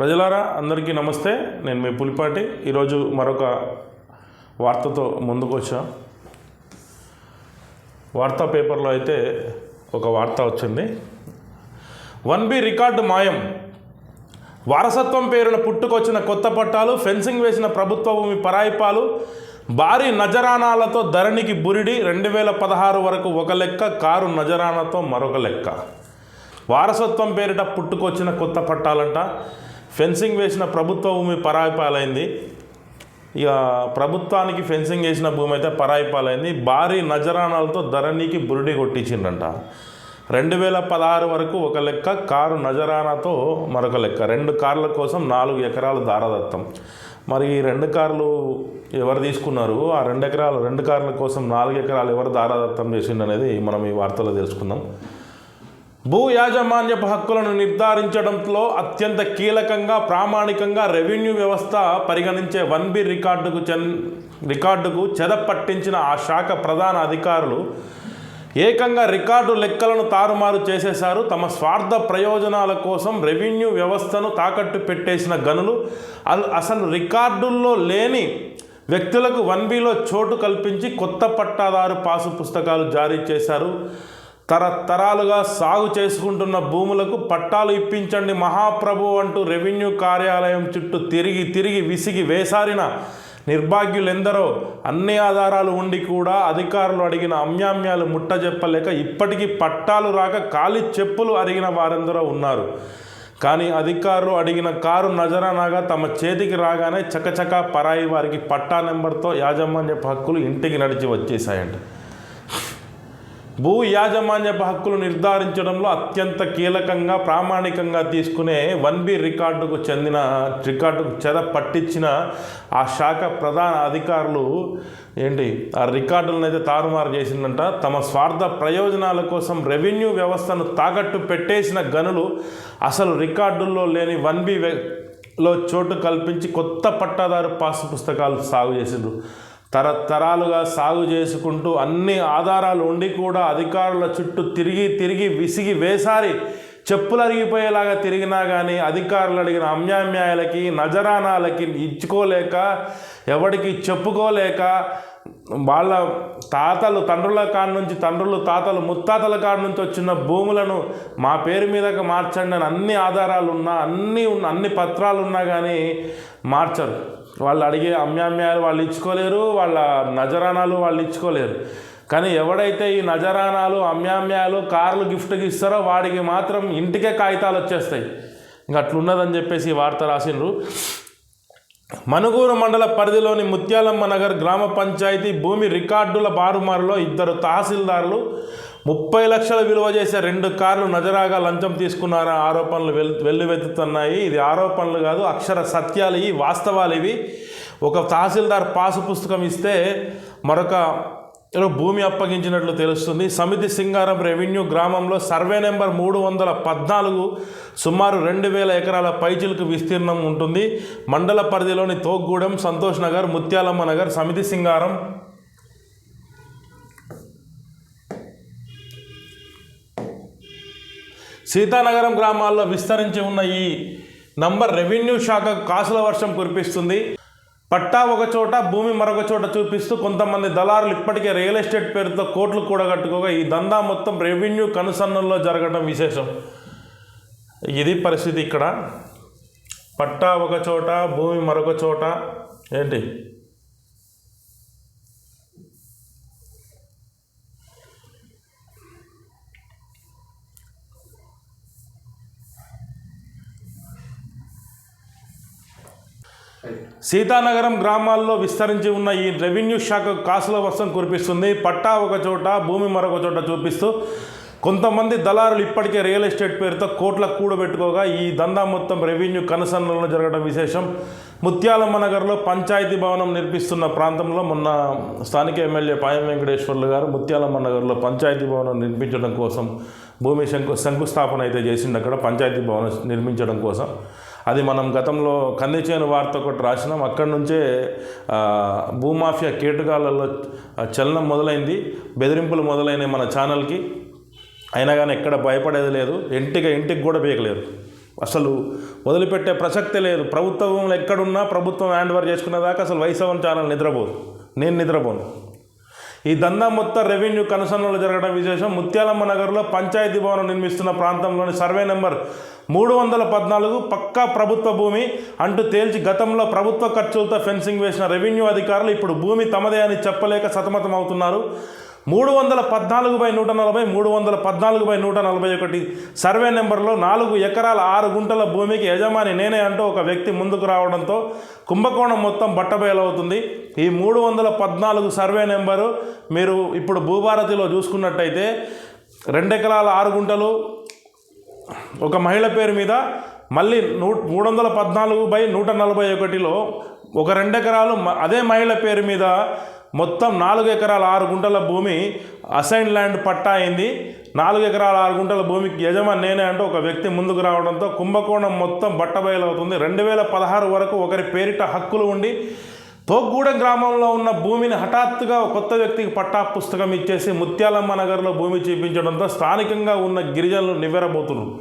ప్రజలారా అందరికీ నమస్తే. నేను మీ పులిపాటి. ఈరోజు మరొక వార్తతో ముందుకు వచ్చా. వార్తా పేపర్లో అయితే ఒక వార్త వచ్చింది. 1B రికార్డు మాయం, వారసత్వం పేరున పుట్టుకొచ్చిన కొత్త పట్టాలు, ఫెన్సింగ్ వేసిన ప్రభుత్వ భూమి పరాయిపాలు, భారీ నజరానాలతో ధరణికి బురిడి. 2016 వరకు ఒక లెక్క, కారు నజరానాతో మరొక లెక్క. వారసత్వం పేరిట పుట్టుకొచ్చిన కొత్త పట్టాలంట, ఫెన్సింగ్ వేసిన ప్రభుత్వ భూమి పరాయిపాలైంది. ఇక ప్రభుత్వానికి ఫెన్సింగ్ వేసిన భూమి అయితే పరాయిపాలైంది. భారీ నజరానాలతో ధరణికి బురిడి కొట్టించిందంట. 2016 వరకు ఒక లెక్క, కారు నజరానాతో మరొక లెక్క. 2 కార్ల కోసం 4 ఎకరాలు దారదత్తం. మరి ఈ 2 కార్లు ఎవరు తీసుకున్నారు? ఆ 2 కార్ల కోసం 4 ఎకరాలు ఎవరు దారదత్తం చేసిండనేది మనం ఈ వార్తలో తెలుసుకుందాం. భూ యాజమాన్యపు హక్కులను నిర్ధారించడంలో అత్యంత కీలకంగా, ప్రామాణికంగా రెవెన్యూ వ్యవస్థ పరిగణించే 1B రికార్డుకు చెదపట్టించిన ఆ శాఖ ప్రధాన అధికారులు ఏకంగా రికార్డు లెక్కలను తారుమారు చేసేశారు. తమ స్వార్థ ప్రయోజనాల కోసం రెవెన్యూ వ్యవస్థను తాకట్టు పెట్టేసిన గనులు అసలు రికార్డుల్లో లేని వ్యక్తులకు 1Bలో చోటు కల్పించి కొత్త పట్టాదారు పాసు పుస్తకాలు జారీ చేశారు. తరతరాలుగా సాగు చేసుకుంటున్న భూములకు పట్టాలు ఇప్పించండి మహాప్రభు అంటూ రెవెన్యూ కార్యాలయం చుట్టూ తిరిగి విసిగి వేసారిన నిర్భాగ్యులెందరో. అన్ని ఆధారాలు ఉండి కూడా అధికారులు అడిగిన అమ్యామ్యాలు ముట్టజెప్పలేక ఇప్పటికీ పట్టాలు రాక ఖాళీ చెప్పులు అరిగిన వారెందరో ఉన్నారు. కానీ అధికారులు అడిగిన కారు నజరానాగా తమ చేతికి రాగానే చకచకా పరాయి వారికి పట్టా నెంబర్తో యాజమాన్యపు హక్కులు ఇంటికి నడిచి వచ్చేసాయంట. భూ యాజమాన్యపు హక్కులు నిర్ధారించడంలో అత్యంత కీలకంగా, ప్రామాణికంగా తీసుకునే 1B రికార్డుకు చెద పట్టించిన ఆ శాఖ ప్రధాన అధికారులు ఆ రికార్డులను అయితే తారుమారు చేసిందంట. తమ స్వార్థ ప్రయోజనాల కోసం రెవెన్యూ వ్యవస్థను తాకట్టు పెట్టేసిన గనులు అసలు రికార్డుల్లో లేని 1Bలో చోటు కల్పించి కొత్త పట్టాదారు పాసు పుస్తకాలు సాగు చేసిండ్రు. తరతరాలుగా సాగు చేసుకుంటూ అన్ని ఆధారాలు ఉండి కూడా అధికారుల చుట్టూ తిరిగి విసిగి వేసారి చెప్పులు అరిగిపోయేలాగా తిరిగినా కానీ అధికారులు అడిగిన అమ్యామ్యాయాలకి, నజరానాలకి ఇచ్చుకోలేక, ఎవరికి చెప్పుకోలేక, వాళ్ళ తండ్రుల తాతలు ముత్తాతల కాడ నుంచి వచ్చిన భూములను మా పేరు మీదకి మార్చండి అని అన్ని ఆధారాలు ఉన్నా, అన్ని పత్రాలు ఉన్నా కానీ మార్చరు. వాళ్ళు అడిగే అమ్యామ్యాలు వాళ్ళు ఇచ్చుకోలేరు, వాళ్ళ నజరానాలు వాళ్ళు ఇచ్చుకోలేరు. కానీ ఎవడైతే ఈ నజరానాలు, అమ్యామ్యాలు, కార్లు గిఫ్ట్కి ఇస్తారో వాడికి మాత్రం ఇంటికే కాగితాలు వచ్చేస్తాయి. ఇంక అట్లున్నదని చెప్పేసి ఈ వార్త రాసిండ్రు. మనుగూరు మండల పరిధిలోని ముత్యాలమ్మ నగర్ గ్రామ పంచాయతీ భూమి రికార్డుల బారుమారులో 2 తహసీల్దారులు 30 లక్షల విలువ చేసే 2 కార్లు నజరాగా లంచం తీసుకున్నారని ఆరోపణలు వెల్లువెత్తుతున్నాయి. ఇది ఆరోపణలు కాదు, అక్షర సత్యాలు, ఇవి వాస్తవాలు. ఇవి ఒక తహసీల్దార్ పాసు పుస్తకం ఇస్తే మరొక భూమి అప్పగించినట్లు తెలుస్తుంది. సమితి సింగారం రెవెన్యూ గ్రామంలో సర్వే నెంబర్ 314 సుమారు 2000 ఎకరాల పైచిలకు విస్తీర్ణం ఉంటుంది. మండల పరిధిలోని తోగ్గూడెం, సంతోష్ నగర్, ముత్యాలమ్మ నగర్, సమితి సింగారం, సీతానగరం గ్రామాల్లో విస్తరించి ఉన్న ఈ నంబర్ రెవెన్యూ శాఖ కాసుల వర్షం కురిపిస్తుంది. పట్టా ఒక చోట, భూమి మరొక చోట చూపిస్తూ కొంతమంది దళారులు ఇప్పటికే రియల్ ఎస్టేట్ పేరుతో కోట్లు కూడగట్టుకోగా ఈ దందా మొత్తం రెవెన్యూ కనుసన్నల్లో జరగడం విశేషం. ఇది పరిస్థితి ఇక్కడ. పట్టా ఒక చోట, భూమి మరొక చోట. సీతానగరం గ్రామాల్లో విస్తరించి ఉన్న ఈ రెవెన్యూ శాఖ కాసుల వర్షం కురిపిస్తుంది. పట్టా ఒక చోట, భూమి మరొక చోట చూపిస్తూ కొంతమంది దళారులు ఇప్పటికే రియల్ ఎస్టేట్ పేరుతో కోట్ల కూడబెట్టుకోగా ఈ దందా మొత్తం రెవెన్యూ కనుసన్నలలో జరగడం విశేషం. ముత్యాలమ్మ నగర్లో పంచాయతీ భవనం నిర్మిస్తున్న ప్రాంతంలో మొన్న స్థానిక ఎమ్మెల్యే పాయం వెంకటేశ్వర్లు గారు ముత్యాలమ్మ నగర్లో పంచాయతీ భవనం నిర్మించడం కోసం భూమి శంకుస్థాపన అయితే చేసిండు. అక్కడ పంచాయతీ భవనం నిర్మించడం కోసం అది మనం గతంలో కందిచేను వార్త ఒకటి రాసినాం. అక్కడి నుంచే భూమాఫియా కేటుగాళ్ళలో చలనం మొదలైంది, బెదిరింపులు మొదలైనవి మన ఛానల్కి. అయినా కానీ ఎక్కడ భయపడేది లేదు, ఇంటికి కూడా బీకలేరు. అసలు వదిలిపెట్టే ప్రసక్తే లేదు. ప్రభుత్వం ఎక్కడున్నా ప్రభుత్వం హ్యాండ్ ఓవర్ చేసుకునేదాకా అసలు వై7 ఛానల్ నిద్రపోదు. నేను నిద్రపోను. ఈ దందా మొత్తం రెవెన్యూ కనుసన్నలు జరగడం విశేషం. ముత్యాలమ్మ నగర్లో పంచాయతీ భవనం నిర్మిస్తున్న ప్రాంతంలోని సర్వే నెంబర్ 314 పక్కా ప్రభుత్వ భూమి అంటూ తేల్చి గతంలో ప్రభుత్వ ఖర్చులతో ఫెన్సింగ్ వేసిన రెవెన్యూ అధికారులు ఇప్పుడు భూమి తమదే అని చెప్పలేక సతమతం అవుతున్నారు. 314/140, 314/141 సర్వే నెంబర్లో 4 ఎకరాల 6 గుంటల భూమికి యజమాని నేనే అంటూ ఒక వ్యక్తి ముందుకు రావడంతో కుంభకోణం మొత్తం బట్టబయలవుతుంది. ఈ 314 సర్వే నెంబరు మీరు ఇప్పుడు భూభారతిలో చూసుకున్నట్టయితే 2 ఎకరాల 6 గుంటలు ఒక మహిళ పేరు మీద, మళ్ళీ 314/141లో ఒక 2 ఎకరాలు అదే మహిళ పేరు మీద మొత్తం 4 ఎకరాల 6 గుంటల భూమి అసైన్ ల్యాండ్ పట్టా అయింది. 4 ఎకరాల 6 గుంటల భూమికి యజమాని నేనే అంటూ ఒక వ్యక్తి ముందుకు రావడంతో కుంభకోణం మొత్తం బట్టబయలవుతుంది. 2016 వరకు ఒకరి పేరిట హక్కులు ఉండి తోగ్గూడెం గ్రామంలో ఉన్న భూమిని హఠాత్తుగా కొత్త వ్యక్తికి పట్టా పుస్తకం ఇచ్చేసి ముత్యాలమ్మ నగర్లో భూమి చూపించడంతో స్థానికంగా ఉన్న గిరిజనులు నివ్వెరబోతున్నారు.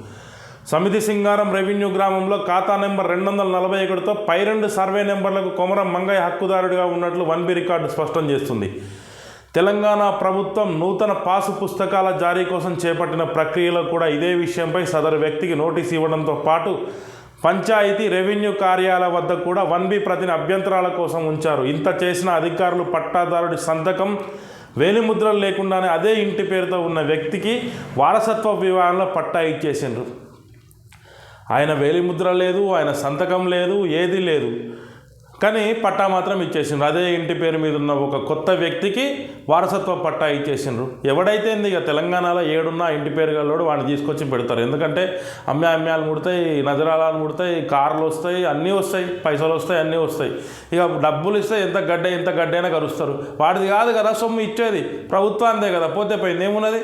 సమితి సింగారం రెవెన్యూ గ్రామంలో ఖాతా నెంబర్ 241తో పై 2 సర్వే నెంబర్లకు కొమరం మంగయ్య హక్కుదారుడిగా ఉన్నట్లు 1B రికార్డు స్పష్టం చేస్తుంది. తెలంగాణ ప్రభుత్వం నూతన పాసు పుస్తకాల జారీ కోసం చేపట్టిన ప్రక్రియలో కూడా ఇదే విషయంపై సదరు వ్యక్తికి నోటీసు ఇవ్వడంతో పాటు పంచాయతీ రెవెన్యూ కార్యాలయ వద్ద కూడా 1B ప్రతిని అభ్యంతరాల కోసం ఉంచారు. ఇంత చేసిన అధికారులు పట్టాదారుడి సంతకం వేలిముద్రలు లేకుండానే అదే ఇంటి పేరుతో ఉన్న వ్యక్తికి వారసత్వ వివాహంలో పట్టా ఇచ్చేసిండ్రు. ఆయన వేలిముద్ర లేదు, ఆయన సంతకం లేదు, ఏది లేదు, కానీ పట్టా మాత్రం ఇచ్చేసిండ్రు. అదే ఇంటి పేరు మీద ఉన్న ఒక కొత్త వ్యక్తికి వారసత్వ పట్టా ఇచ్చేసిండ్రు. ఎవడైతే ఇక తెలంగాణలో ఏడున్నా ఇంటి పేరు గల్లోడు వాడిని తీసుకొచ్చి పెడతారు. ఎందుకంటే అమ్మాయాలు ముడతాయి, నజరాలను ముడతాయి, కార్లు వస్తాయి, అన్నీ వస్తాయి, పైసలు వస్తాయి, అన్నీ వస్తాయి. ఇక డబ్బులు ఇస్తే ఎంత గడ్డైనా కరుస్తారు. వాడిది కాదు కదా సొమ్ము ఇచ్చేది, ప్రభుత్వానిదే కదా, పోతే పోయింది, ఏమున్నది.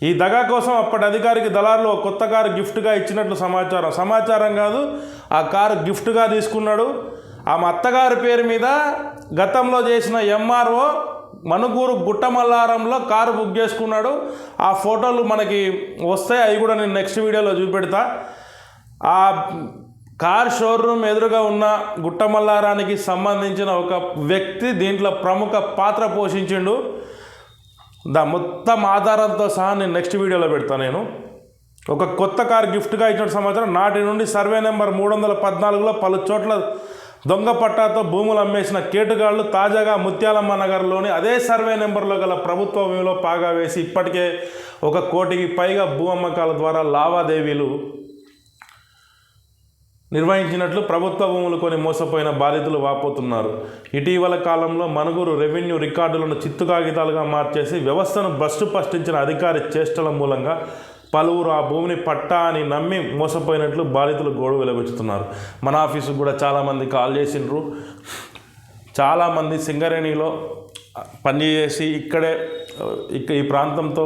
ఈ దగా కోసం అప్పటి అధికారికి దళారులు కొత్త కారు గిఫ్ట్గా ఇచ్చినట్లు సమాచారం కాదు, ఆ కారు గిఫ్ట్గా తీసుకున్నాడు. ఆ అత్తగారి పేరు మీద గతంలో చేసిన ఎంఆర్ఓ మనుగూరు గుట్టమల్లారంలో కారు బుక్ చేసుకున్నాడు. ఆ ఫోటోలు మనకి వస్తాయి, అవి కూడా నేను నెక్స్ట్ వీడియోలో చూపెడతా. ఆ కార్ షోరూమ్ ఎదురుగా ఉన్న గుట్టమల్లారానికి సంబంధించిన ఒక వ్యక్తి దీంట్లో ప్రముఖ పాత్ర పోషించిండు. మొత్తం ఆధారంతో సహా నేను నెక్స్ట్ వీడియోలో పెడతాను. నేను ఒక కొత్త కారు గిఫ్ట్గా ఇచ్చిన సమాచారం. నాటి నుండి సర్వే నెంబర్ 314లో పలు చోట్ల దొంగ పట్టాతో భూములు అమ్మేసిన కేటుగాళ్లు తాజాగా ముత్యాలమ్మ నగర్లోని అదే సర్వే నెంబర్లో గల ప్రభుత్వ భూమిలో పాగా వేసి ఇప్పటికే 1 కోటికి పైగా భూ అమ్మకాల ద్వారా లావాదేవీలు నిర్వహించినట్లు ప్రభుత్వ భూములు కొని మోసపోయిన బాధితులు వాపోతున్నారు. ఇటీవల కాలంలో మనుగురు రెవెన్యూ రికార్డులను చిత్తు కాగితాలుగా మార్చేసి వ్యవస్థను భ్రష్టు పట్టించిన అధికారి చేష్టల మూలంగా పలువురు ఆ భూమిని పట్టా అని నమ్మి మోసపోయినట్లు బాధితులు గోడు వెలువెచ్చుతున్నారు. మన ఆఫీసుకు కూడా చాలామంది కాల్ చేసిండ్రు. చాలామంది సింగరేణిలో పనిచేసి ఇక్కడే ఈ ప్రాంతంతో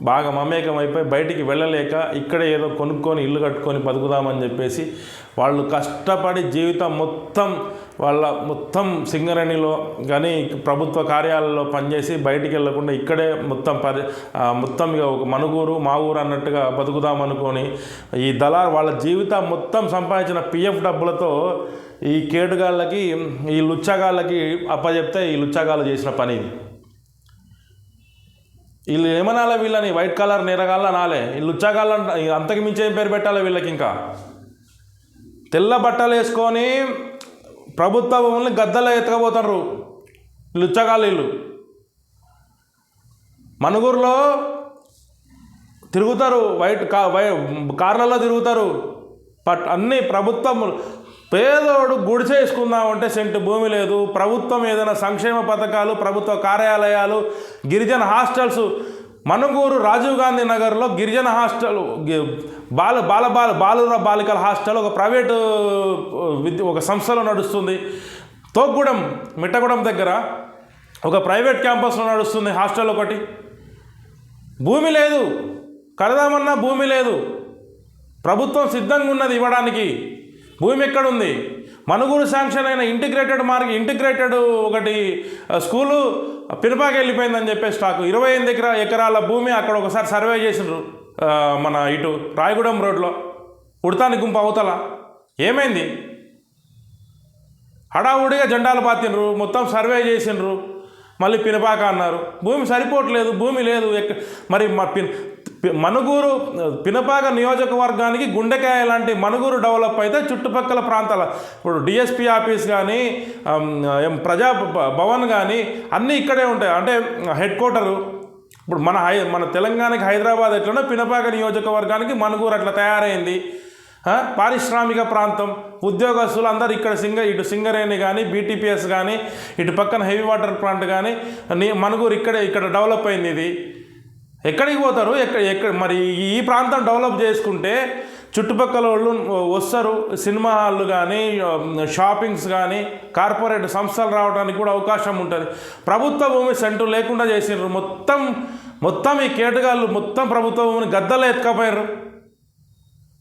బాగా మమేకం అయిపోయి బయటికి వెళ్ళలేక ఇక్కడే ఏదో కొనుక్కొని ఇల్లు కట్టుకొని బతుకుదామని చెప్పేసి వాళ్ళు కష్టపడి జీవితం మొత్తం సింగరేణిలో కానీ ప్రభుత్వ కార్యాలయంలో పనిచేసి బయటికి వెళ్ళకుండా ఇక్కడే మొత్తం ఇక ఒక మనుగూరు మా ఊరు అన్నట్టుగా బతుకుదామనుకొని ఈ వాళ్ళ జీవితం మొత్తం సంపాదించిన పిఎఫ్ డబ్బులతో ఈ కేటుగాళ్ళకి ఈ లుచ్చగాళ్ళకి అప్పచెప్తే ఈ లుచ్చగాళ్ళు చేసిన పని ఇది. వీళ్ళు ఏమనాలి, వీళ్ళని వైట్ కలర్ నేరగాళ్ళ నాలే, ఈ లుచ్చగాళ్ళ అంతకు మించి ఏం పేరు పెట్టాలి వీళ్ళకి. ఇంకా తెల్ల బట్టలు వేసుకొని ప్రభుత్వ భూముల్ని గద్దలో ఎత్తకపోతారు లుచ్చగాళ్ళు. వీళ్ళు మనుగురులో తిరుగుతారు, కార్లలో తిరుగుతారు. అన్నీ ప్రభుత్వం. పేదోడు గుడిసె వేసుకుందామంటే సెంటు భూమి లేదు. ప్రభుత్వం ఏదైనా సంక్షేమ పథకాలు, ప్రభుత్వ కార్యాలయాలు, గిరిజన హాస్టల్స్. మనుగూరు రాజీవ్ గాంధీ నగర్లో గిరిజన హాస్టల్, బాలుర బాలికల హాస్టల్ ఒక ప్రైవేటు ఒక సంస్థలో నడుస్తుంది. తోగ్గూడెం మిట్టగూడెం దగ్గర ఒక ప్రైవేట్ క్యాంపస్లో నడుస్తుంది హాస్టల్ ఒకటి. భూమి లేదు, కడదామన్నా భూమి లేదు. ప్రభుత్వం సిద్ధంగా ఉన్నది ఇవ్వడానికి, భూమి ఎక్కడుంది? మనుగూరు శాంక్షన్ అయిన ఇంటిగ్రేటెడ్ ఒకటి స్కూలు పినపాకి వెళ్ళిపోయిందని చెప్పే స్టాకు. 28 ఎకరాల భూమి అక్కడ ఒకసారి సర్వే చేసినారు మన ఇటు రాయగూడెం రోడ్లో ఉడతాని గుంపు అవతల ఏమైంది? హడావుడిగా జెండాలు పాతిండ్రు, మొత్తం సర్వే చేసిండ్రు, మళ్ళీ పినపాక అన్నారు. భూమి సరిపోవట్లేదు, భూమి లేదు. మరి మనుగూరు పినపాక నియోజకవర్గానికి గుండెకాయ లాంటి మనుగూరు డెవలప్ అయితే చుట్టుపక్కల ప్రాంతాల ఇప్పుడు డిఎస్పీ ఆఫీస్ కానీ ప్రజా భవన్ కానీ అన్నీ ఇక్కడే ఉంటాయి. అంటే హెడ్ క్వార్టరు ఇప్పుడు మన తెలంగాణకి హైదరాబాద్ ఎట్లనో పినపాక నియోజకవర్గానికి మనుగూరు అట్లా తయారైంది. పారిశ్రామిక ప్రాంతం, ఉద్యోగస్తులు అందరు ఇక్కడ ఇటు సింగరేణి కానీ బీటీపీఎస్ కానీ ఇటు పక్కన హెవీ వాటర్ ప్లాంట్ కానీ మనుగూరు ఇక్కడ డెవలప్ అయింది. ఇది ఎక్కడికి పోతారు? ఎక్కడ మరి ఈ ప్రాంతం డెవలప్ చేసుకుంటే చుట్టుపక్కల వాళ్ళు వస్తారు. సినిమా హాళ్ళు కానీ షాపింగ్స్ కానీ కార్పొరేట్ సంస్థలు రావడానికి కూడా అవకాశం ఉంటుంది. ప్రభుత్వ భూమి సెంటు లేకుండా చేసినారు. మొత్తం ఈ కేటగాళ్ళు మొత్తం ప్రభుత్వ భూమిని గద్దలు ఎత్తుకపోయారు.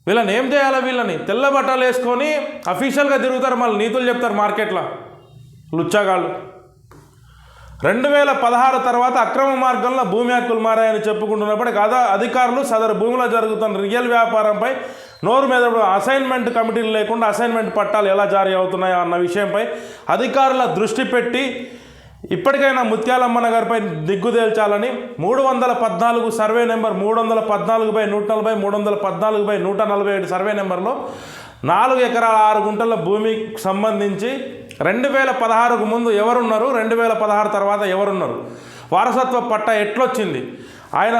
వీళ్ళని ఏం చేయాలి? వీళ్ళని తెల్ల బట్టలు వేసుకొని అఫీషియల్గా తిరుగుతారు, మళ్ళీ నీతులు చెప్తారు మార్కెట్లో లుచ్చాగాళ్ళు. 2016 తర్వాత అక్రమ మార్గంలో భూమి హక్కులు మారాయని చెప్పుకుంటున్నప్పటికీ అధికారులు సదరు భూమిలో జరుగుతున్న రియల్ వ్యాపారంపై నోరు మీద అసైన్మెంట్ కమిటీలు లేకుండా అసైన్మెంట్ పట్టాలు ఎలా జారీ అవుతున్నాయో అన్న విషయంపై అధికారుల దృష్టి పెట్టి ఇప్పటికైనా ముత్యాలమ్మ నగర్పై దిగ్గు తేల్చాలని 314 సర్వే నెంబర్ 314/140 314/147 సర్వే నెంబర్లో 4 ఎకరాల 6 గుంటల భూమికి సంబంధించి 2016కు ముందు ఎవరున్నారు, 2016 తర్వాత ఎవరున్నారు, వారసత్వ పట్టా ఎట్లొచ్చింది, ఆయన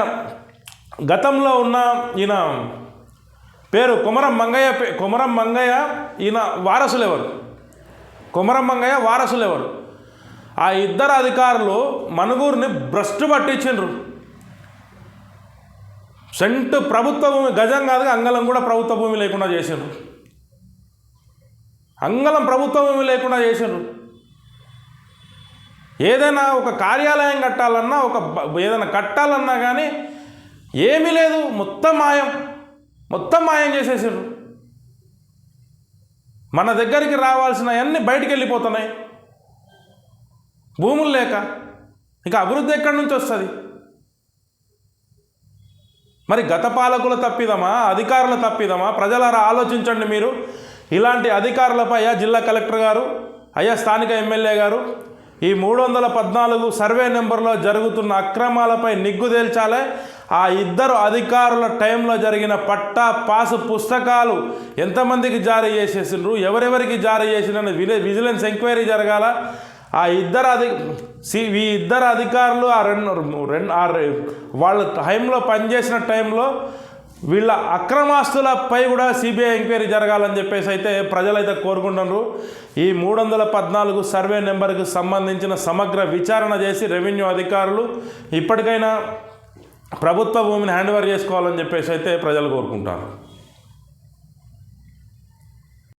గతంలో ఉన్న ఈయన పేరు కొమరం మంగయ్య ఈయన వారసులు ఎవరు, కొమరం మంగయ్య వారసులు ఎవరు? ఆ ఇద్దరు అధికారులు మనుగూరుని భ్రష్టు పట్టించిండ్రు. సెంటు ప్రభుత్వ భూమి, గజం కాదు అంగళం కూడా ప్రభుత్వ భూమి లేకుండా చేసిండ్రు. అంగళం ప్రభుత్వ భూమి లేకుండా చేసిండ్రు. ఏదైనా ఒక కార్యాలయం కట్టాలన్నా ఏదైనా కట్టాలన్నా కానీ ఏమీ లేదు, మొత్తం మాయం చేసేసిండ్రు. మన దగ్గరికి రావాల్సినవన్నీ బయటికి వెళ్ళిపోతున్నాయి భూములు లేక. ఇక అభివృద్ధి ఎక్కడి నుంచి వస్తుంది? మరి గత పాలకుల తప్పిదమా, అధికారుల తప్పిదమా? ప్రజలారా ఆలోచించండి మీరు. ఇలాంటి అధికారులపై జిల్లా కలెక్టర్ గారు, స్థానిక ఎమ్మెల్యే గారు ఈ 314 సర్వే నెంబర్లో జరుగుతున్న అక్రమాలపై నిగ్గు తేల్చాలి. ఆ ఇద్దరు అధికారుల టైంలో జరిగిన పట్టా పాసు పుస్తకాలు ఎంతమందికి జారీ చేసేసిండ్రు, ఎవరెవరికి జారీ చేసిండ్రు విజిలెన్స్ ఎంక్వైరీ జరగాల. ఈ ఇద్దరు అధికారులు వాళ్ళ టైంలో పనిచేసిన టైంలో వీళ్ళ అక్రమాస్తులపై కూడా సిబిఐ ఎంక్వైరీ జరగాలని చెప్పేసి అయితే ప్రజలైతే కోరుకుంటున్నారు. ఈ 314 సర్వే నెంబర్కి సంబంధించిన సమగ్ర విచారణ చేసి రెవెన్యూ అధికారులు ఇప్పటికైనా ప్రభుత్వ భూమిని హ్యాండ్ ఓవర్ చేసుకోవాలని చెప్పేసి అయితే ప్రజలు కోరుకుంటారు.